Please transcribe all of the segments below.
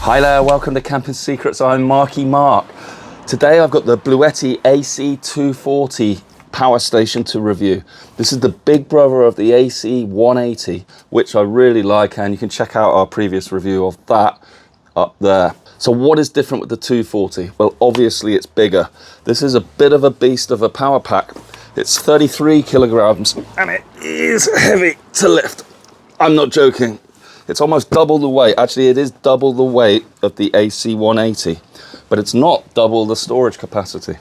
Hi there, welcome to Camping Secrets. I'm Marcy Marc. Today I've got the Bluetti AC240 Power Station to review. This is the big brother of the AC180, which I really like, and you can check out our previous review of that up there. So what is different with the 240? Well, obviously it's bigger. This is a bit of a beast of a power pack. It's 33 kilograms and it is heavy to lift. I'm not joking. It's almost double the weight. Actually, it is double the weight of the AC180, but it's not double the storage capacity.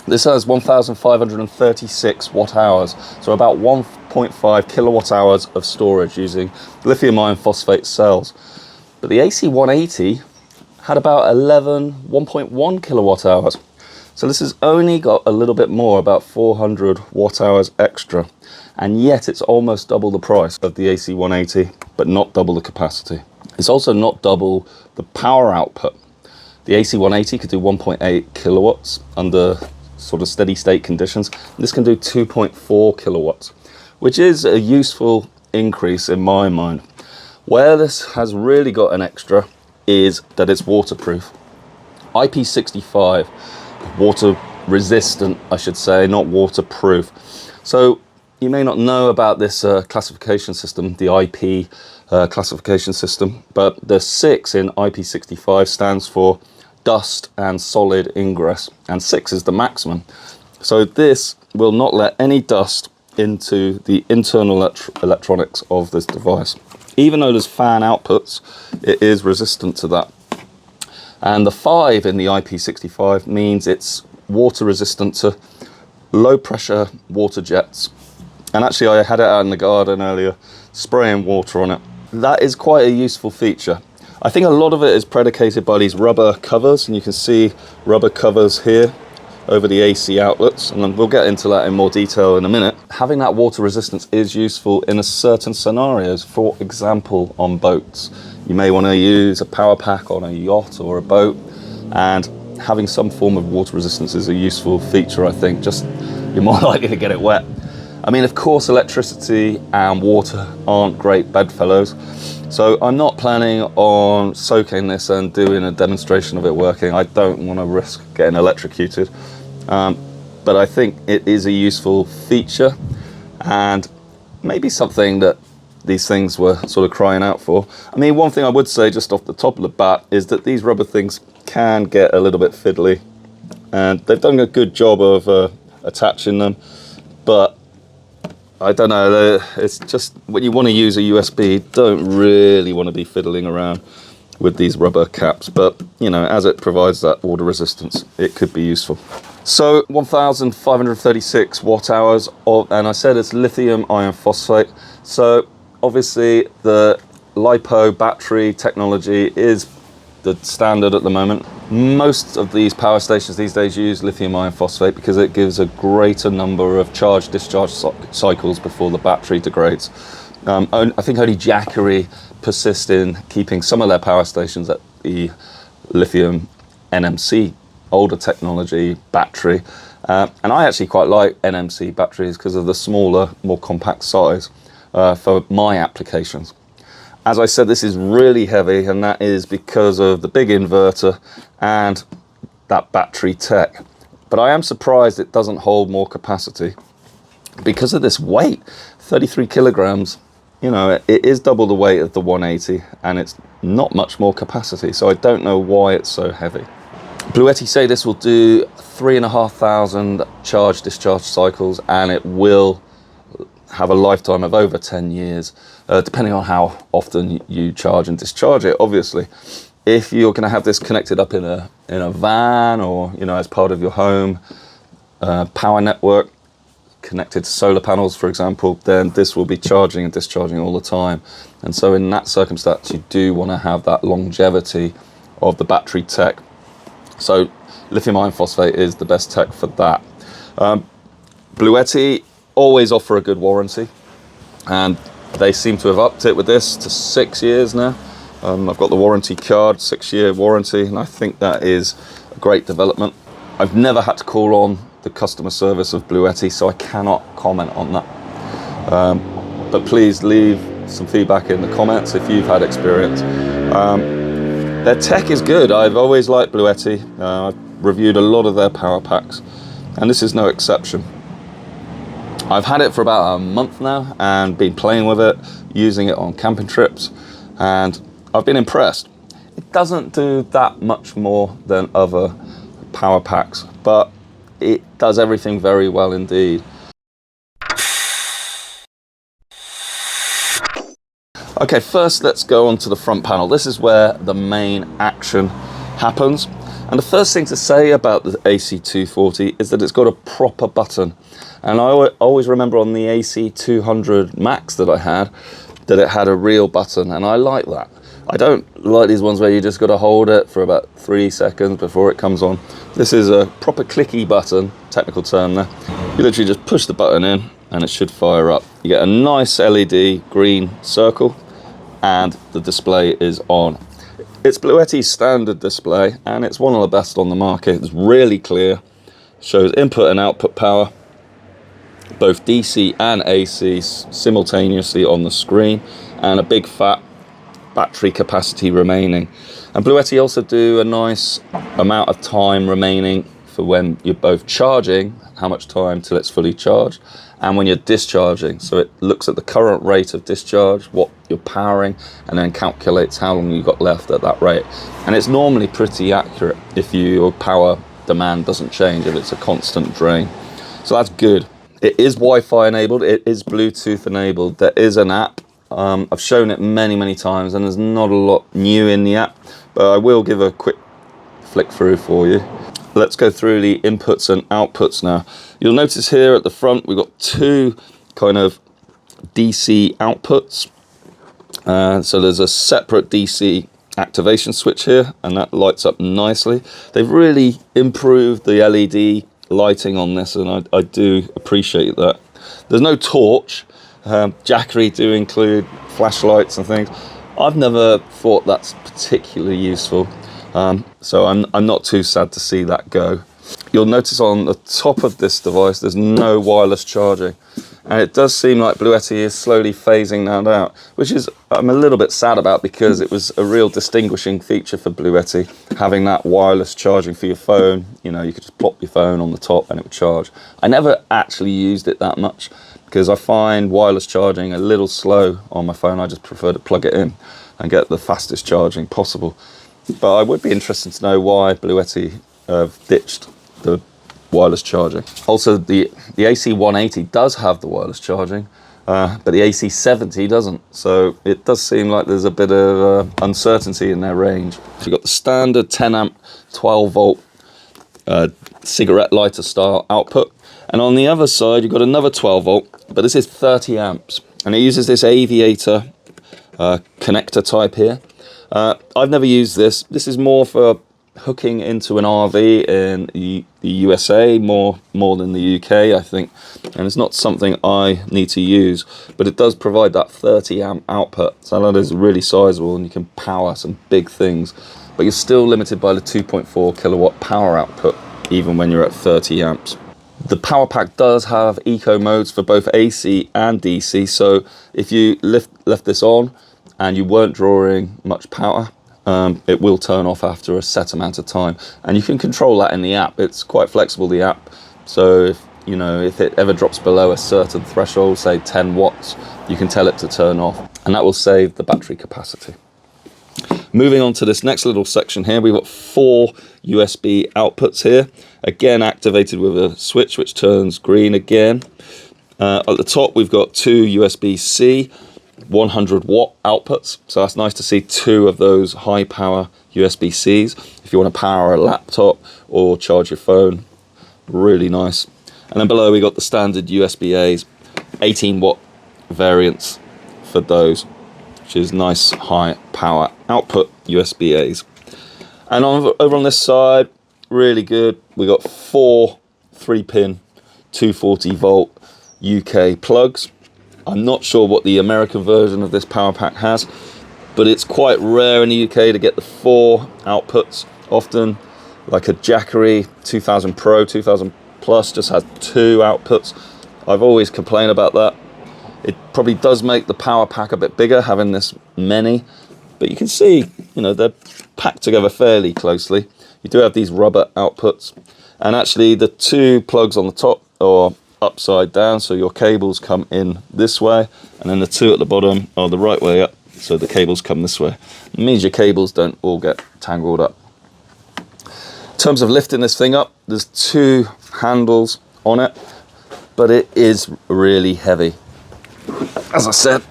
This has 1,536 watt hours, so about 1.5 kilowatt hours of storage using lithium iron phosphate cells. But the AC180 had about 1.1 kilowatt hours. So this has only got a little bit more, about 400 watt hours extra. And yet it's almost double the price of the AC180, but not double the capacity. It's also not double the power output. The AC180 could do 1.8 kilowatts under sort of steady state conditions. This can do 2.4 kilowatts, which is a useful increase in my mind. Where this has really got an extra is that it's waterproof. IP65, water resistant, I should say, not waterproof. So you may not know about this classification system, the IP classification system, but the 6 in IP65 stands for dust and solid ingress, and 6 is the maximum. So this will not let any dust into the internal electronics of this device. Even though there's fan outputs, it is resistant to that. And the 5 in the IP65 means it's water resistant to low pressure water jets. And actually I had it out in the garden earlier, spraying water on it. That is quite a useful feature. I think a lot of it is predicated by these rubber covers, and you can see rubber covers here over the AC outlets, and we'll get into that in more detail in a minute. Having that water resistance is useful in certain scenarios. For example, on boats. You may want to use a power pack on a yacht or a boat, and having some form of water resistance is a useful feature, I think. Just you're more likely to get it wet. I mean, of course, electricity and water aren't great bedfellows, so I'm not planning on soaking this and doing a demonstration of it working. I don't want to risk getting electrocuted, but I think it is a useful feature and maybe something that these things were sort of crying out for. I mean, one thing I would say just off the top of the bat is that these rubber things can get a little bit fiddly, and they've done a good job of attaching them, but I don't know, it's just when you want to use a USB, you don't really want to be fiddling around with these rubber caps, but you know, as it provides that water resistance, it could be useful. So 1,536 watt hours of, and I said it's lithium iron phosphate. So obviously the LiPo battery technology is the standard at the moment. Most of these power stations these days use lithium iron phosphate because it gives a greater number of charge-discharge cycles before the battery degrades. I think only Jackery persist in keeping some of their power stations at the lithium NMC, older technology battery. And I actually quite like NMC batteries because of the smaller, more compact size for my applications. As I said, this is really heavy, and that is because of the big inverter and that battery tech. But I am surprised it doesn't hold more capacity because of this weight, 33 kilograms. You know, it is double the weight of the 180, and it's not much more capacity. So I don't know why it's so heavy. Bluetti say this will do 3,500 charge-discharge cycles, and it will have a lifetime of over 10 years, depending on how often you charge and discharge it, obviously. If you're going to have this connected up in a van, or you know, as part of your home power network, connected to solar panels, for example, then this will be charging and discharging all the time. And so in that circumstance, you do want to have that longevity of the battery tech. So lithium iron phosphate is the best tech for that. Bluetti always offer a good warranty, and they seem to have upped it with this to 6 years now. I've got the warranty card, 6-year warranty, and I think that is a great development. I've never had to call on the customer service of Bluetti, so I cannot comment on that. But please leave some feedback in the comments if you've had experience. Their tech is good. I've always liked Bluetti. I've reviewed a lot of their power packs, and this is no exception. I've had it for about a month now and been playing with it, using it on camping trips, and I've been impressed. It doesn't do that much more than other power packs, but it does everything very well indeed. Okay, first let's go on to the front panel. This is where the main action happens. And the first thing to say about the AC240 is that it's got a proper button. And I always remember on the AC200 Max that I had, that it had a real button, and I like that. I don't like these ones where you just got to hold it for about 3 seconds before it comes on. This is a proper clicky button, technical term there. You literally just push the button in and it should fire up. You get a nice LED green circle and the display is on. It's Bluetti's standard display and it's one of the best on the market. It's really clear, shows input and output power, both DC and AC simultaneously on the screen, and a big fat battery capacity remaining. And Bluetti also do a nice amount of time remaining for when you're both charging, how much time till it's fully charged, and when you're discharging. So it looks at the current rate of discharge, what you're powering, and then calculates how long you've got left at that rate. And it's normally pretty accurate if your power demand doesn't change, if it's a constant drain. So that's good. It is Wi-Fi enabled, it is Bluetooth enabled. There is an app. I've shown it many times and there's not a lot new in the app, but I will give a quick flick through for you. Let's go through the inputs and outputs now. You'll notice here at the front we've got two kind of DC outputs. So there's a separate DC activation switch here and that lights up nicely. They've really improved the LED lighting on this and I do appreciate that. There's no torch. Jackery do include flashlights and things. I've never thought that's particularly useful, so I'm not too sad to see that go. You'll notice on the top of this device there's no wireless charging, and it does seem like Bluetti is slowly phasing that out, which is I'm a little bit sad about, because it was a real distinguishing feature for Bluetti, having that wireless charging for your phone. You know, you could just plop your phone on the top and it would charge. I never actually used it that much, because I find wireless charging a little slow on my phone. I just prefer to plug it in and get the fastest charging possible. But I would be interested to know why Bluetti have ditched the wireless charging. Also, the AC180 does have the wireless charging, but the AC70 doesn't. So it does seem like there's a bit of uncertainty in their range. So you've got the standard 10 amp, 12 volt cigarette lighter style output. And on the other side, you've got another 12 volt, but this is 30 amps. And it uses this aviator connector type here. I've never used this. This is more for hooking into an RV in the USA, more than the UK, I think. And it's not something I need to use, but it does provide that 30 amp output. So that is really sizable and you can power some big things. But you're still limited by the 2.4 kilowatt power output, even when you're at 30 amps. The power pack does have eco modes for both AC and DC, so if you left this on and you weren't drawing much power, it will turn off after a set amount of time, and you can control that in the app. It's quite flexible, the app, so if it ever drops below a certain threshold, say 10 watts, you can tell it to turn off, and that will save the battery capacity. Moving on to this next little section here, we've got 4 USB outputs here, again activated with a switch which turns green again. At the top we've got 2 USB-C 100 watt outputs, so that's nice to see 2 of those high power USB-Cs if you want to power a laptop or charge your phone. Really nice. And then below we got the standard USB-A's 18 watt variants for those, which is nice high power output USB-A's. And over on this side, really good, we got 4 3-pin 240 volt UK plugs. I'm not sure what the American version of this power pack has, but it's quite rare in the UK to get the 4 outputs. Often, like a Jackery 2000 Pro, 2000 Plus just has 2 outputs. I've always complained about that. It probably does make the power pack a bit bigger, having this many, but you can see you know, they're packed together fairly closely. You do have these rubber outputs, and actually the two plugs on the top are upside down, so your cables come in this way, and then the two at the bottom are the right way up, so the cables come this way. It means your cables don't all get tangled up. In terms of lifting this thing up, there's two handles on it, but it is really heavy. As I said,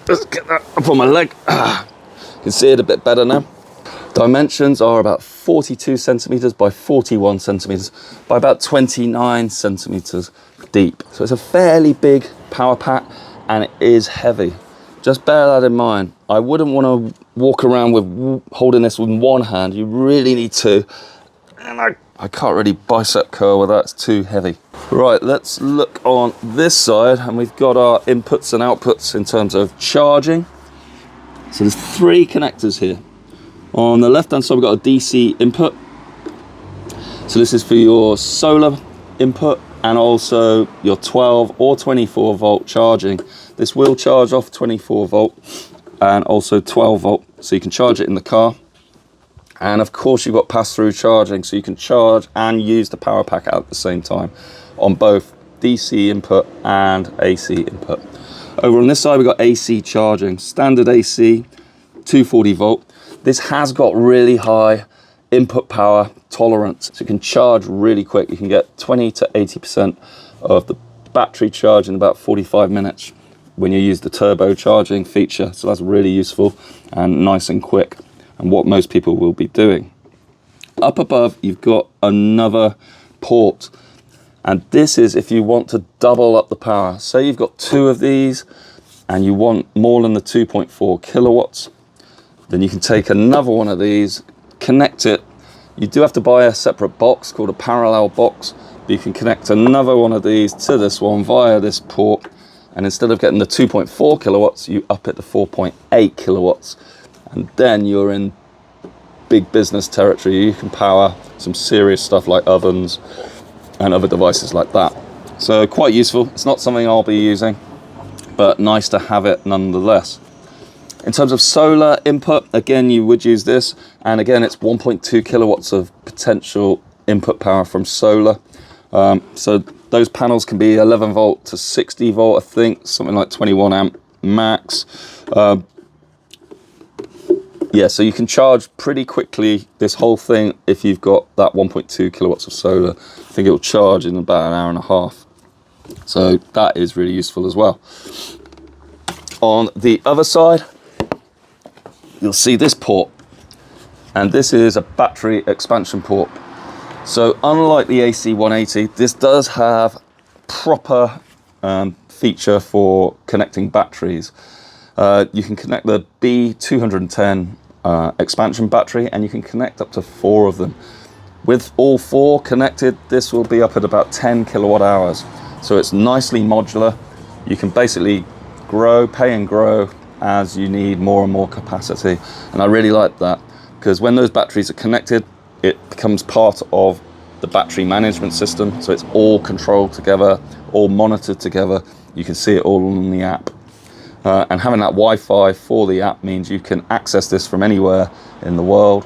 let's get that up on my leg. You can see it a bit better now. Dimensions are about 42 centimeters by 41 centimeters by about 29 centimeters deep. So it's a fairly big power pack, and it is heavy. Just bear that in mind. I wouldn't want to walk around with holding this with one hand. You really need two. And I can't really bicep curl with that, it's too heavy. Right, let's look on this side, and we've got our inputs and outputs in terms of charging. So there's three connectors here. On the left hand side, we've got a DC input. So this is for your solar input and also your 12 or 24 volt charging. This will charge off 24 volt and also 12 volt, so you can charge it in the car. And of course you've got pass-through charging, so you can charge and use the power pack at the same time on both DC input and AC input. Over on this side we've got AC charging, standard AC, 240 volt. This has got really high input power tolerance, so you can charge really quick. You can get 20 to 80% of the battery charge in about 45 minutes when you use the turbo charging feature, so that's really useful and nice and quick, and what most people will be doing. Up above you've got another port, and this is if you want to double up the power. Say you've got two of these and you want more than the 2.4 kilowatts, then you can take another one of these, connect it. You do have to buy a separate box called a parallel box, but you can connect another one of these to this one via this port, and instead of getting the 2.4 kilowatts, you up it to 4.8 kilowatts, and then you're in big business territory. You can power some serious stuff like ovens and other devices like that. So quite useful. It's not something I'll be using, but nice to have it nonetheless. In terms of solar input, again, you would use this, and again, it's 1.2 kilowatts of potential input power from solar. So those panels can be 11 volt to 60 volt, I think, something like 21 amp max. Yeah, so you can charge pretty quickly this whole thing if you've got that 1.2 kilowatts of solar. I think it will charge in about an hour and a half. So that is really useful as well. On the other side, you'll see this port, and this is a battery expansion port. So unlike the AC180, this does have proper feature for connecting batteries. You can connect the B210 expansion battery, and you can connect up to 4 of them. With all 4 connected, this will be up at about 10 kilowatt hours. So it's nicely modular. You can basically pay and grow as you need more and more capacity. And I really like that, because when those batteries are connected, it becomes part of the battery management system. So it's all controlled together, all monitored together. You can see it all on the app. And having that Wi-Fi for the app means you can access this from anywhere in the world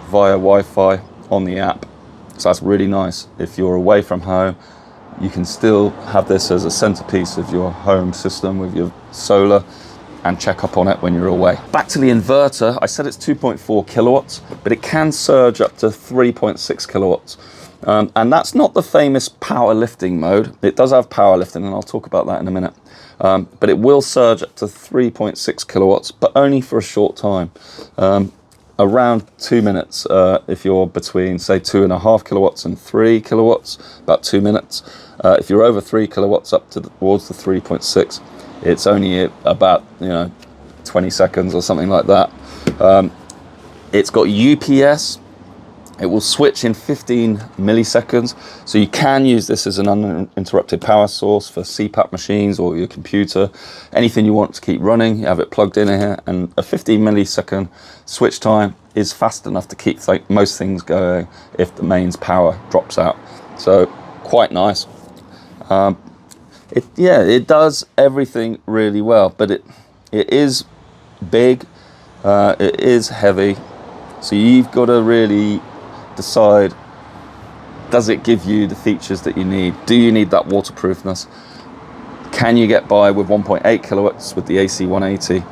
via Wi-Fi on the app. So that's really nice. If you're away from home, you can still have this as a centerpiece of your home system with your solar and check up on it when you're away. Back to the inverter, I said it's 2.4 kilowatts, but it can surge up to 3.6 kilowatts. And that's not the famous power lifting mode. It does have power lifting, and I'll talk about that in a minute. But it will surge up to 3.6 kilowatts, but only for a short time. Around 2 minutes, if you're between, say, 2.5 kilowatts and 3 kilowatts, about 2 minutes. If you're over 3 kilowatts up towards the 3.6, it's only about 20 seconds or something like that. It's got UPS. It will switch in 15 milliseconds, so you can use this as an uninterrupted power source for CPAP machines or your computer, anything you want to keep running. You have it plugged in here, and a 15 millisecond switch time is fast enough to keep most things going if the mains power drops out. So quite nice. It does everything really well, but it is big, it is heavy, So you've got to really decide, does it give you the features that you need? Do you need that waterproofness? Can you get by with 1.8 kilowatts with the AC180?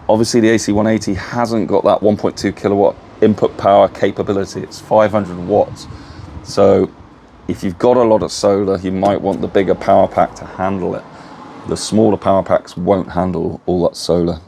Obviously the AC180 hasn't got that 1.2 kilowatt input power capability. It's 500 watts. So if you've got a lot of solar, you might want the bigger power pack to handle it. The smaller power packs won't handle all that solar.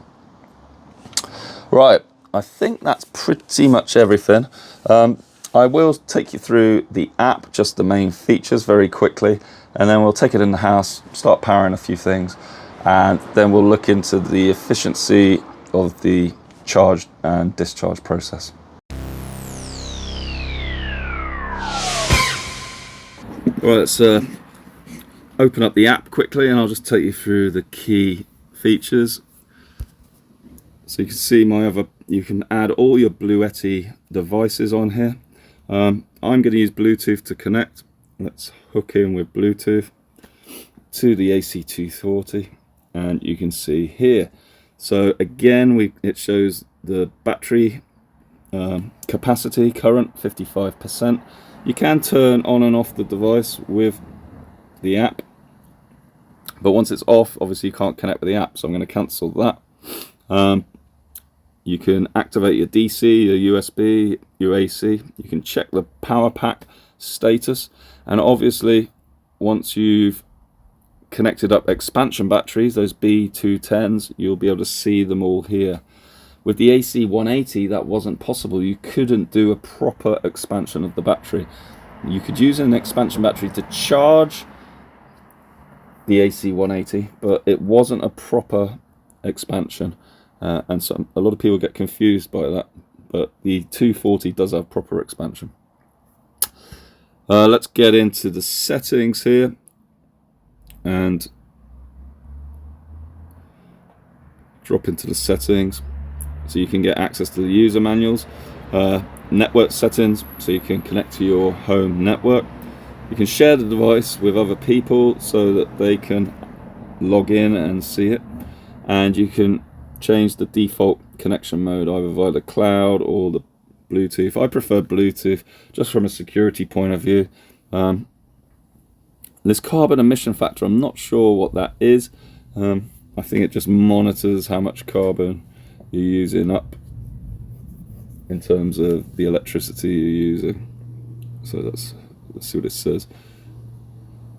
Right, I think that's pretty much everything. I will take you through the app, just the main features very quickly, and then we'll take it in the house, start powering a few things, and then we'll look into the efficiency of the charge and discharge process. Right, let's open up the app quickly and I'll just take you through the key features. So you can see you can add all your Bluetti devices on here. I'm going to use Bluetooth to connect. Let's hook in with Bluetooth to the AC240, and you can see here. So again, it shows the battery capacity, current 55%. You can turn on and off the device with the app, but once it's off, obviously you can't connect with the app, so I'm going to cancel that. You can activate your DC, your USB, your AC. You can check the power pack status, and obviously once you've connected up expansion batteries, those B210s, you'll be able to see them all here. With the AC180 that wasn't possible. You couldn't do a proper expansion of the battery. You could use an expansion battery to charge the AC180, but it wasn't a proper expansion. And so a lot of people get confused by that, but the 240 does have proper expansion. Let's get into the settings here and drop into the settings so you can get access to the user manuals. Network settings, so you can connect to your home network. You can share the device with other people so that they can log in and see it, and you can change the default connection mode either via the cloud or the Bluetooth. I prefer Bluetooth just from a security point of view. This carbon emission factor, I'm not sure what that is. I think it just monitors how much carbon you're using up in terms of the electricity you're using. So let's see what it says.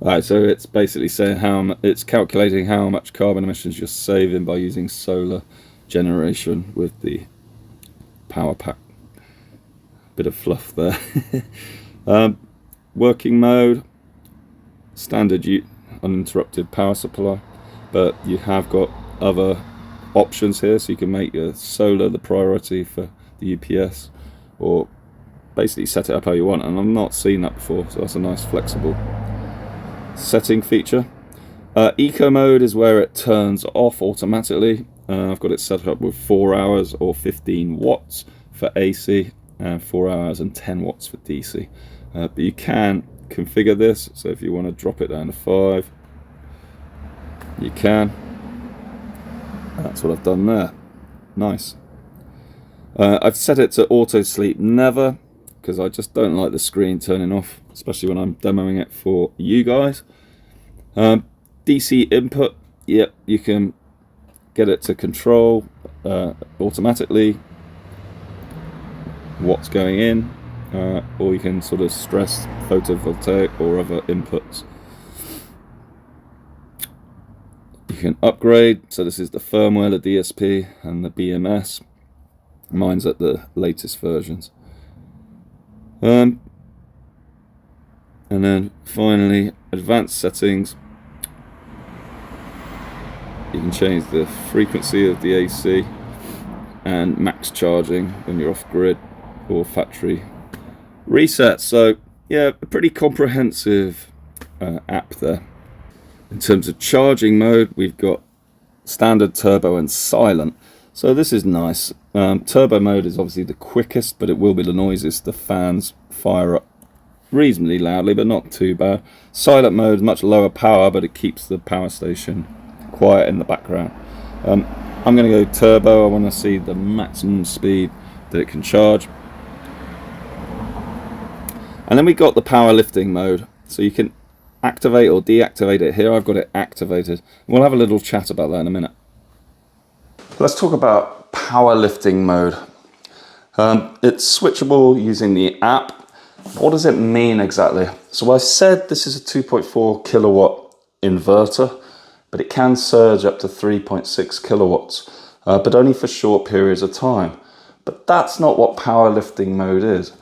Alright, so it's basically saying it's calculating how much carbon emissions you're saving by using solar generation with the power pack. Bit of fluff there. Working mode, standard uninterrupted power supply, but you have got other options here, so you can make your solar the priority for the UPS, or basically set it up how you want, and I've not seen that before, so that's a nice flexible setting feature. Eco mode is where it turns off automatically. I've got it set up with 4 hours or 15 watts for AC, and 4 hours and 10 watts for DC. But you can configure this, so if you want to drop it down to 5, you can. That's what I've done there. Nice. I've set it to auto sleep never, because I just don't like the screen turning off, especially when I'm demoing it for you guys. DC input, yep, you can get it to control automatically what's going in, or you can sort of stress photovoltaic or other inputs. You can upgrade, so this is the firmware, the DSP and the BMS. Mine's at the latest versions. And then finally, advanced settings. You can change the frequency of the AC and max charging when you're off grid, or factory reset. So yeah, a pretty comprehensive app there. In terms of charging mode, we've got standard, turbo and silent. So this is nice. Turbo mode is obviously the quickest, but it will be the noisiest. The fans fire up reasonably loudly, but not too bad. Silent mode is much lower power, but it keeps the power station quiet in the background. I'm going to go turbo. I want to see the maximum speed that it can charge. And then we got the power lifting mode, so you can activate or deactivate it. Here I've got it activated. We'll have a little chat about that in a minute. Let's talk about power lifting mode. It's switchable using the app. What does it mean exactly? So I said this is a 2.4 kilowatt inverter, but it can surge up to 3.6 kilowatts, but only for short periods of time. But that's not what power lifting mode is.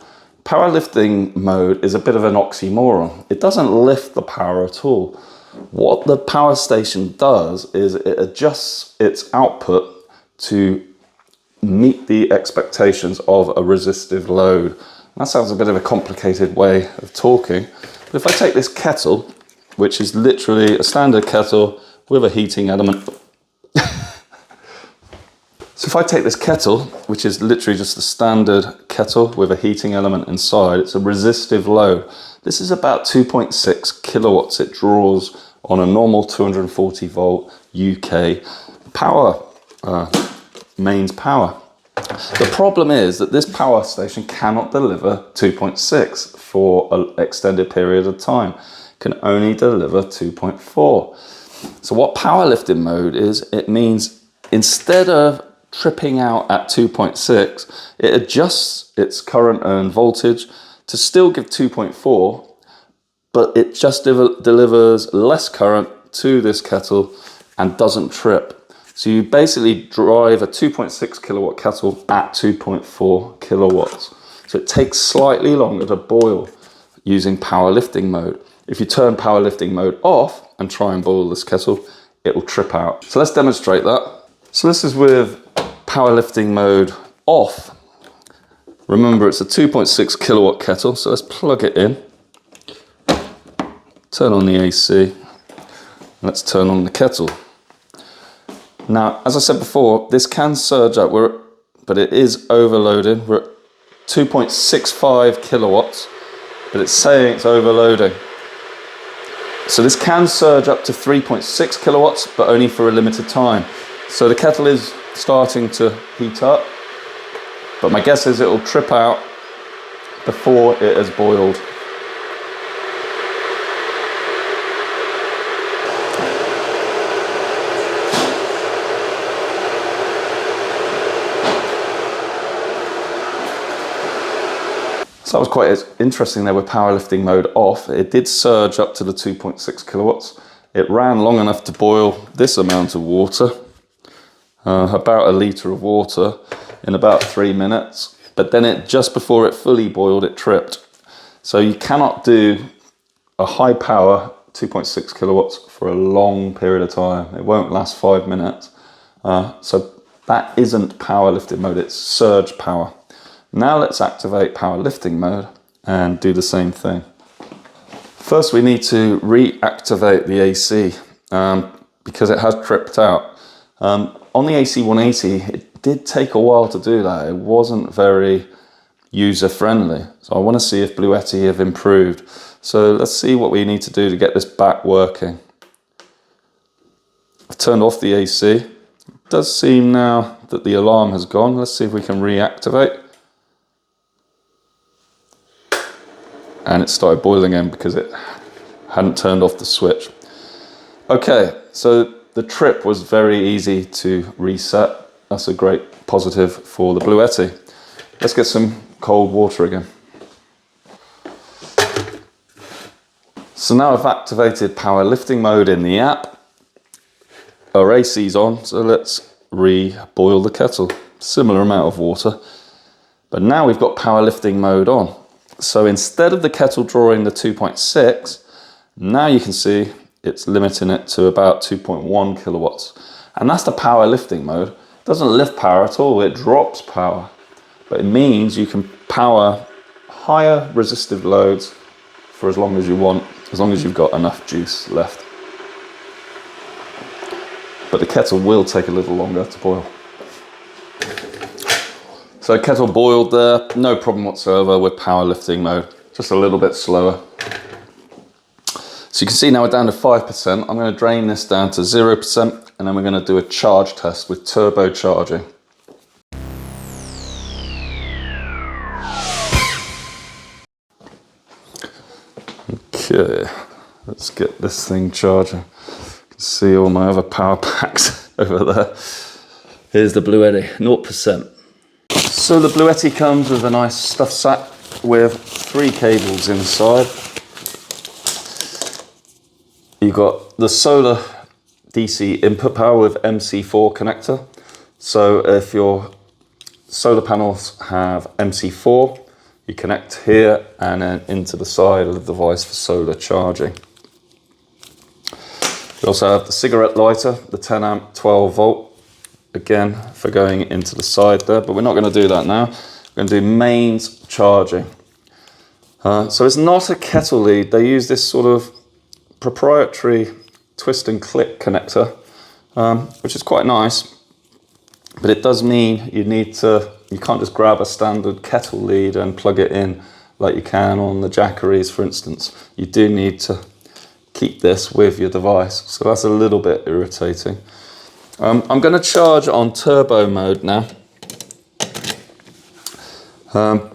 Power lifting mode is a bit of an oxymoron. It doesn't lift the power at all. What the power station does is it adjusts its output to meet the expectations of a resistive load. That sounds a bit of a complicated way of talking, but if I take this kettle, which is literally a standard kettle with a heating element. So if I take this kettle, which is literally just a standard kettle with a heating element inside, it's a resistive load. This is about 2.6 kilowatts it draws on a normal 240 volt UK power, mains power. The problem is that this power station cannot deliver 2.6 for an extended period of time. It can only deliver 2.4. So what power lifting mode is, it means instead of tripping out at 2.6, it adjusts its current earned voltage to still give 2.4, but it just delivers less current to this kettle and doesn't trip. So you basically drive a 2.6 kilowatt kettle at 2.4 kilowatts. So it takes slightly longer to boil using power lifting mode. If you turn power lifting mode off and try and boil this kettle, it will trip out. So let's demonstrate that. So this is with power lifting mode off. Remember, it's a 2.6 kilowatt kettle, so let's plug it in. Turn on the AC. Let's turn on the kettle. Now, as I said before, this can surge up, but it is overloading. We're at 2.65 kilowatts, but it's saying it's overloading. So this can surge up to 3.6 kilowatts, but only for a limited time. So the kettle is starting to heat up, but my guess is it will trip out before it has boiled. So that was quite interesting there with power lifting mode off. It did surge up to the 2.6 kilowatts. It ran long enough to boil this amount of water, about a litre of water in about 3 minutes. But then just before it fully boiled, it tripped. So you cannot do a high power 2.6 kilowatts for a long period of time. It won't last 5 minutes. So that isn't power lifting mode, it's surge power. Now let's activate power lifting mode and do the same thing. First we need to reactivate the AC because it has tripped out. On the AC180 it did take a while to do that. It wasn't very user friendly. So I want to see if Bluetti have improved. So let's see what we need to do to get this back working. I've turned off the AC. It does seem now that the alarm has gone. Let's see if we can reactivate. And it started boiling again because it hadn't turned off the switch. Okay, so the trip was very easy to reset. That's a great positive for the Bluetti. Let's get some cold water again. So now I've activated power lifting mode in the app. Our AC's on, so let's re-boil the kettle. Similar amount of water, but now we've got power lifting mode on. So instead of the kettle drawing the 2.6, now you can see it's limiting it to about 2.1 kilowatts. And that's the power lifting mode. It doesn't lift power at all, it drops power. But it means you can power higher resistive loads for as long as you want, as long as you've got enough juice left. But the kettle will take a little longer to boil. So kettle boiled there, no problem whatsoever with power lifting mode, just a little bit slower. So you can see now we're down to 5%. I'm going to drain this down to 0% and then we're going to do a charge test with turbocharging. Okay, let's get this thing charging. You can see all my other power packs over there. Here's the Bluetti, 0%. So the Bluetti comes with a nice stuff sack with 3 cables inside. You've got the solar DC input power with MC4 connector. So if your solar panels have MC4, you connect here and then into the side of the device for solar charging. We also have the cigarette lighter, the 10 amp 12 volt, again for going into the side there, but we're not going to do that now. We're going to do mains charging. So it's not a kettle lead. They use this sort of proprietary twist and click connector, which is quite nice, but it does mean you can't just grab a standard kettle lead and plug it in like you can on the Jackeries, for instance. You do need to keep this with your device, so that's a little bit irritating. I'm going to charge on turbo mode now. So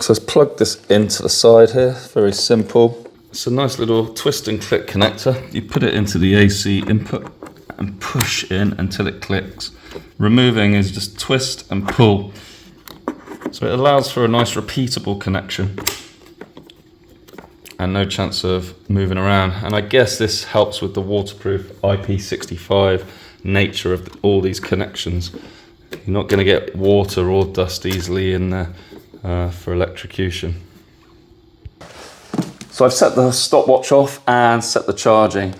let's plug this into the side here, very simple. It's a nice little twist and click connector. You put it into the AC input and push in until it clicks. Removing is just twist and pull. So it allows for a nice repeatable connection and no chance of moving around. And I guess this helps with the waterproof IP65 nature of all these connections. You're not going to get water or dust easily in there for electrocution. So I've set the stopwatch off and set the charging.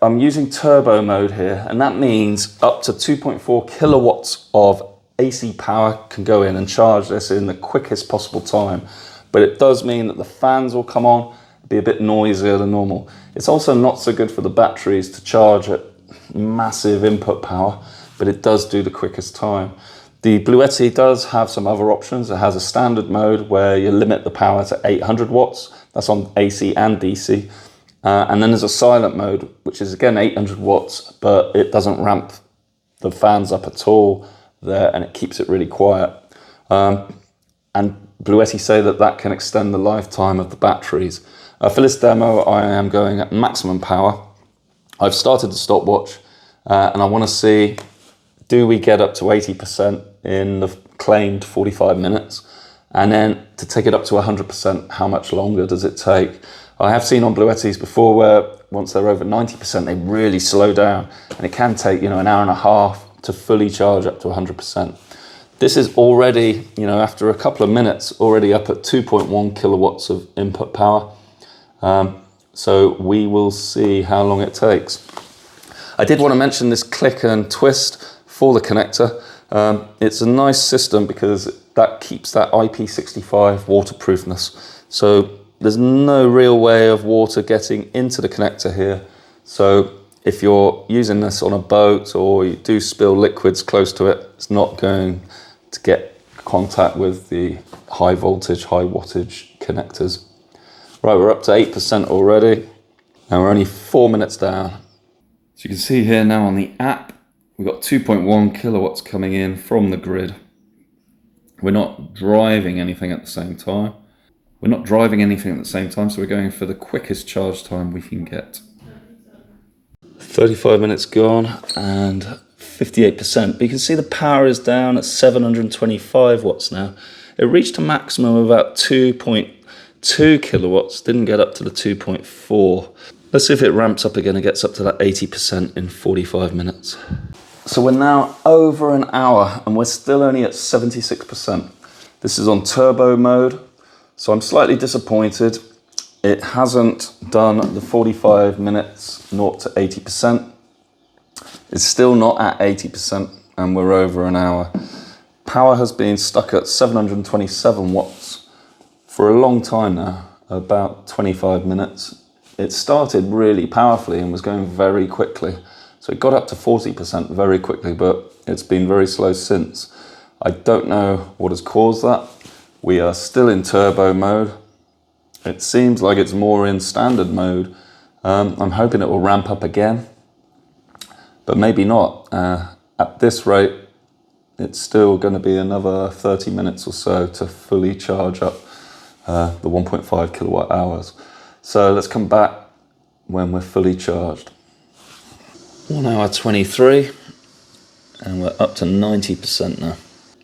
I'm using turbo mode here, and that means up to 2.4 kilowatts of AC power can go in and charge this in the quickest possible time. But it does mean that the fans will come on, be a bit noisier than normal. It's also not so good for the batteries to charge at massive input power, but it does do the quickest time. The Bluetti does have some other options. It has a standard mode where you limit the power to 800 watts. That's on AC and DC. And then there's a silent mode, which is again 800 watts, but it doesn't ramp the fans up at all there, and it keeps it really quiet. And Bluetti say that can extend the lifetime of the batteries. For this demo, I am going at maximum power. I've started the stopwatch, and I want to see, do we get up to 80% in the claimed 45 minutes? And then to take it up to 100%, how much longer does it take? I have seen on Bluettis before where once they're over 90%, they really slow down, and it can take, an hour and a half to fully charge up to 100%. This is already, after a couple of minutes, already up at 2.1 kilowatts of input power. So we will see how long it takes. I did want to mention this click and twist for the connector. It's a nice system because that keeps that IP65 waterproofness. So there's no real way of water getting into the connector here. So if you're using this on a boat or you do spill liquids close to it, it's not going to get contact with the high voltage, high wattage connectors. Right, we're up to 8% already, and we're only 4 minutes down. So you can see here now on the app, we've got 2.1 kilowatts coming in from the grid. We're not driving anything at the same time. So we're going for the quickest charge time we can get. 35 minutes gone and 58%. But you can see the power is down at 725 watts now. It reached a maximum of about 2.2 kilowatts, didn't get up to the 2.4. Let's see if it ramps up again and gets up to that 80% in 45 minutes. So we're now over an hour and we're still only at 76%. This is on turbo mode. So I'm slightly disappointed. It hasn't done the 45 minutes 0 to 80%. It's still not at 80% and we're over an hour. Power has been stuck at 727 watts for a long time now, about 25 minutes. It started really powerfully and was going very quickly. So it got up to 40% very quickly, but it's been very slow since. I don't know what has caused that. We are still in turbo mode. It seems like it's more in standard mode. I'm hoping it will ramp up again, but maybe not. At this rate, it's still going to be another 30 minutes or so to fully charge up the 1.5 kilowatt hours. So let's come back when we're fully charged. 1 hour 23, and we're up to 90% now.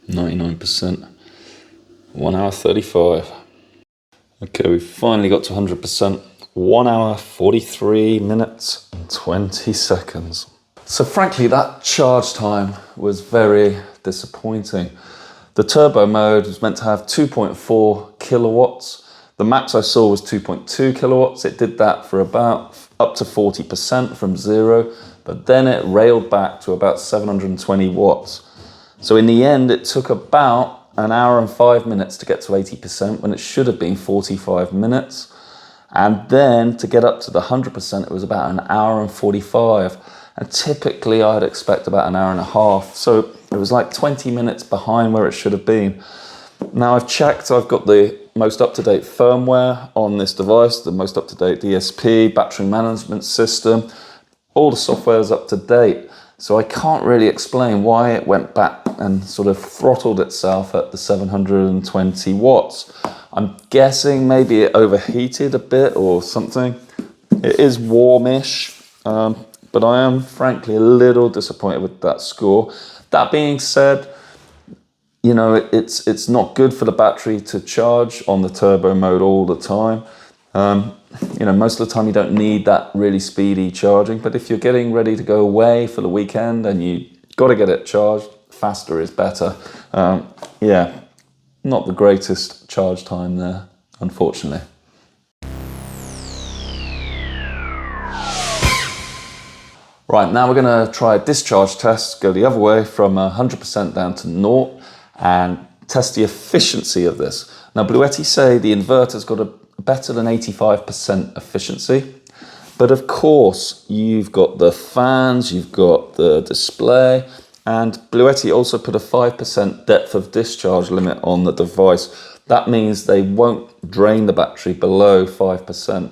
99%. 1 hour 35. Okay, we've finally got to 100%. 1 hour 43 minutes and 20 seconds. So frankly, that charge time was very disappointing. The turbo mode was meant to have 2.4 kilowatts. The max I saw was 2.2 kilowatts. It did that for about up to 40% from 0, but then it railed back to about 720 watts. So in the end, it took about an hour and 5 minutes to get to 80% when it should have been 45 minutes. And then to get up to the 100%, it was about an hour and 45. And typically I'd expect about an hour and a half. So it was like 20 minutes behind where it should have been. Now I've checked, I've got the most up-to-date firmware on this device, the most up-to-date DSP, battery management system. All the software is up to date. So I can't really explain why it went back and sort of throttled itself at the 720 watts. I'm guessing maybe it overheated a bit or something. It is warmish, but I am frankly a little disappointed with that score. That being said, you know, it's not good for the battery to charge on the turbo mode all the time. You know, most of the time you don't need that really speedy charging, but if you're getting ready to go away for the weekend and you got to get it charged, faster is better. Yeah, not the greatest charge time there, unfortunately. Right, now we're going to try a discharge test, go the other way from 100% down to 0 and test the efficiency of this. Now Bluetti say the inverter's got a better than 85% efficiency, but of course you've got the fans, you've got the display, and Bluetti also put a 5% depth of discharge limit on the device. That means they won't drain the battery below 5%.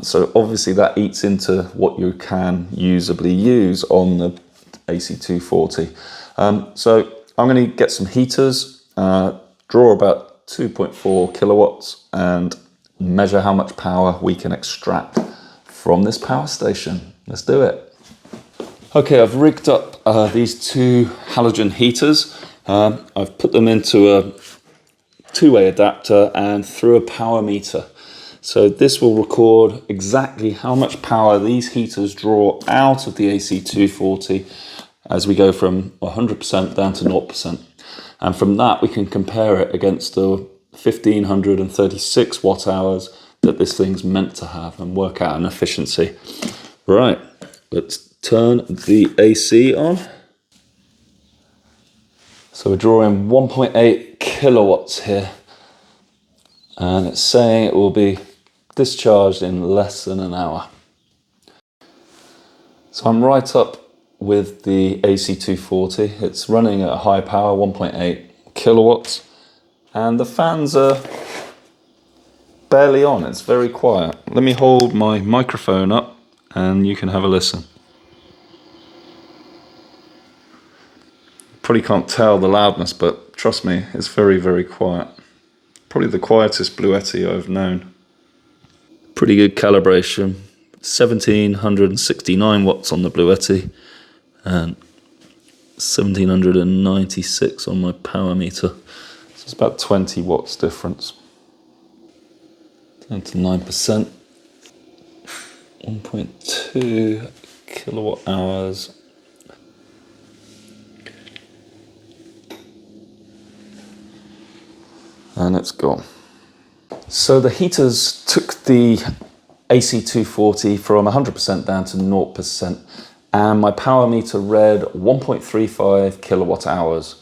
So obviously that eats into what you can usably use on the AC240. So I'm going to get some heaters, draw about 2.4 kilowatts and measure how much power we can extract from this power station. Let's do it. Okay, I've rigged up these two halogen heaters. I've put them into a two-way adapter and through a power meter. So this will record exactly how much power these heaters draw out of the AC240 as we go from 100% down to 0%. And from that we can compare it against the 1536 watt hours that this thing's meant to have and work out an efficiency. Right, let's turn the AC on. So we're drawing 1.8 kilowatts here, and it's saying it will be discharged in less than an hour. So I'm right up with the AC240. It's running at a high power, 1.8 kilowatts, and the fans are barely on. It's very quiet. Let me hold my microphone up and you can have a listen. Probably can't tell the loudness, but trust me, it's very, very quiet. Probably the quietest Bluetti I've known. Pretty good calibration. 1769 watts on the Bluetti and 1796 on my power meter. So it's about 20 watts difference. Down to 9%. 1.2 kilowatt hours. And it's gone. So the heaters took the AC240 from 100% down to 0%, and my power meter read 1.35 kilowatt hours,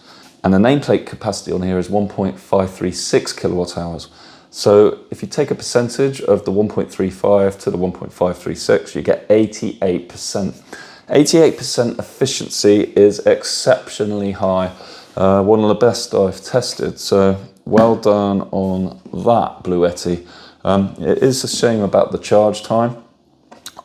and the nameplate capacity on here is 1.536 kilowatt hours. So if you take a percentage of the 1.35 to the 1.536, you get 88%. 88% efficiency is exceptionally high, one of the best I've tested, so well done on that, Bluetti. It is a shame about the charge time.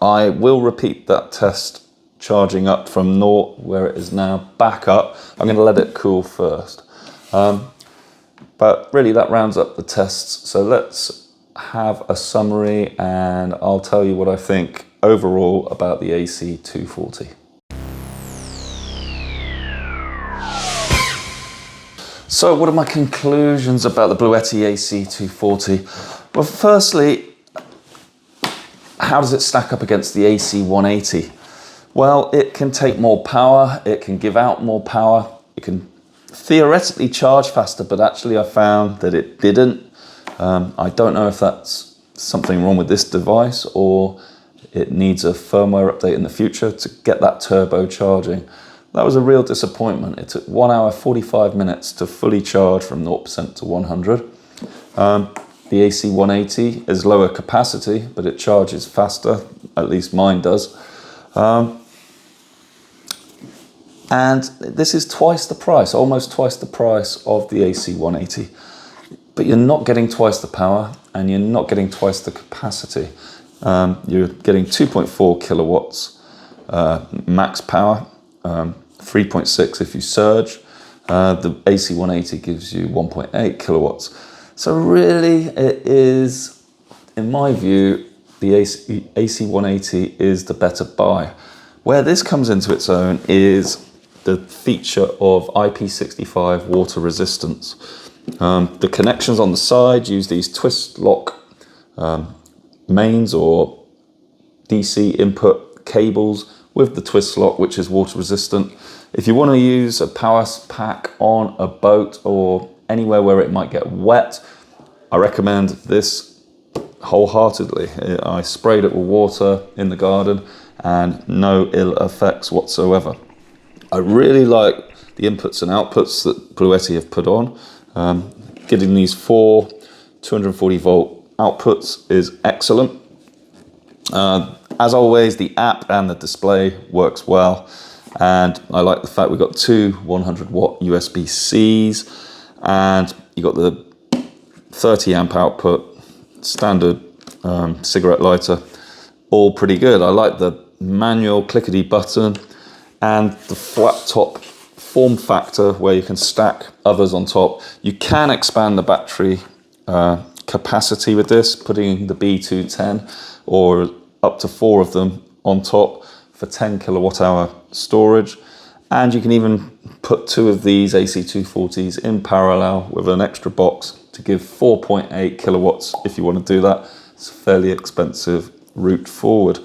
I will repeat that test charging up from 0, where it is now, back up. I'm going to let it cool first. But really that rounds up the tests. So let's have a summary and I'll tell you what I think overall about the AC240. So what are my conclusions about the Bluetti AC240? Well, firstly, how does it stack up against the AC180? Well, it can take more power, it can give out more power, it can theoretically charge faster, but actually I found that it didn't. I don't know if that's something wrong with this device or it needs a firmware update in the future to get that turbo charging. That was a real disappointment. It took 1 hour, 45 minutes to fully charge from 0% to 100. The AC180 is lower capacity, but it charges faster, at least mine does. And this is twice the price, almost twice the price of the AC180. But you're not getting twice the power and you're not getting twice the capacity. You're getting 2.4 kilowatts max power, 3.6 if you surge. The AC180 gives you 1.8 kilowatts. So really it is, in my view, the AC180 is the better buy. Where this comes into its own is the feature of IP65 water resistance. The connections on the side use these twist lock mains or DC input cables with the twist lock, which is water resistant. If you want to use a power pack on a boat or anywhere where it might get wet, I recommend this wholeheartedly. I sprayed it with water in the garden and no ill effects whatsoever. I really like the inputs and outputs that Bluetti have put on. Getting these 4 240 volt outputs is excellent. As always, the app and the display works well. And I like the fact we've got 2 100 watt USB-Cs and you got the 30 amp output, standard cigarette lighter, all pretty good. I like the manual clickety button and the flat top form factor where you can stack others on top. You can expand the battery capacity with this, putting the B210 or up to 4 of them on top for 10 kilowatt hour storage. And you can even put 2 of these AC240s in parallel with an extra box to give 4.8 kilowatts if you want to do that. It's a fairly expensive route forward.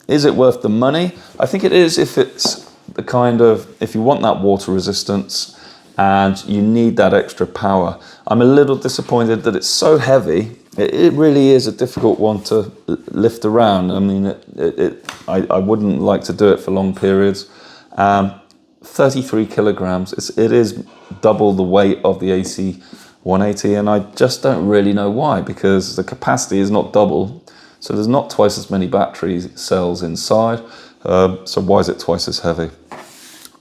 Is it worth the money? I think it is if it's the kind of, if you want that water resistance and you need that extra power. I'm a little disappointed that it's so heavy. It really is a difficult one to lift around. I mean, I wouldn't like to do it for long periods. 33 kilograms, it is double the weight of the AC180, and I just don't really know why, because the capacity is not double. So there's not twice as many battery cells inside. So why is it twice as heavy?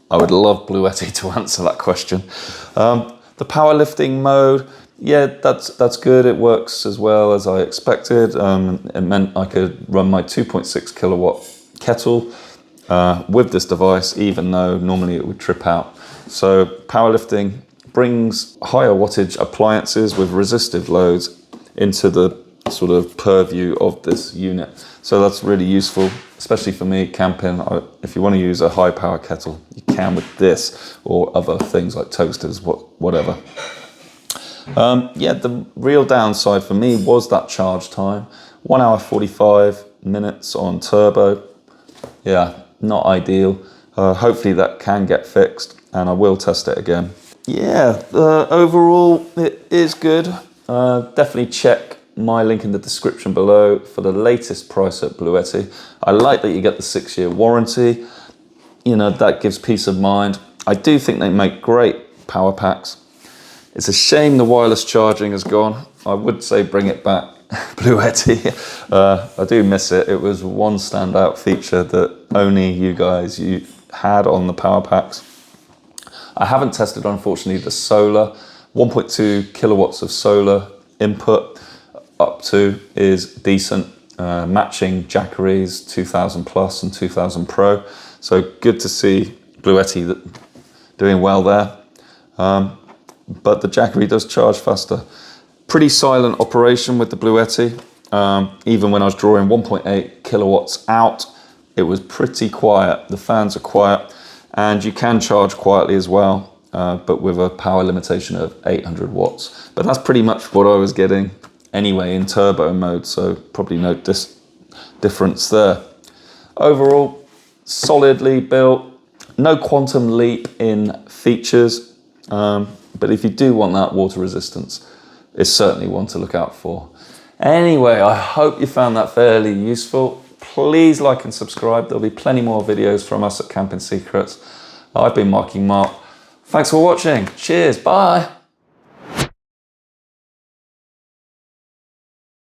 I would love Bluetti to answer that question. The powerlifting mode, yeah, that's good. It works as well as I expected. It meant I could run my 2.6 kilowatt kettle with this device, even though normally it would trip out. So powerlifting brings higher wattage appliances with resistive loads into the sort of purview of this unit. So that's really useful, especially for me camping. If you want to use a high power kettle, you can with this or other things like toasters, whatever. Yeah, the real downside for me was that charge time. 1 hour 45 minutes on turbo. Yeah, not ideal. Hopefully that can get fixed and I will test it again. Yeah, overall it is good. Definitely check my link in the description below for the latest price at Bluetti. I like that you get the 6-year warranty. You know, that gives peace of mind. I do think they make great power packs. It's a shame the wireless charging has gone. I would say bring it back, Bluetti. I do miss it. It was one standout feature that only you had on the power packs. I haven't tested, unfortunately, the solar. 1.2 kilowatts of solar input up to is decent, matching Jackery's 2000 Plus and 2000 Pro. So good to see Bluetti doing well there. But the Jackery does charge faster. Pretty silent operation with the Bluetti. Even when I was drawing 1.8 kilowatts out, it was pretty quiet. The fans are quiet, and you can charge quietly as well, but with a power limitation of 800 watts. But that's pretty much what I was getting anyway in turbo mode, so probably no difference there. Overall, solidly built, no quantum leap in features, but if you do want that water resistance, it's certainly one to look out for. Anyway, I hope you found that fairly useful. Please like and subscribe. There'll be plenty more videos from us at Camping Secrets. I've been Marcy Marc. Thanks for watching. Cheers. Bye.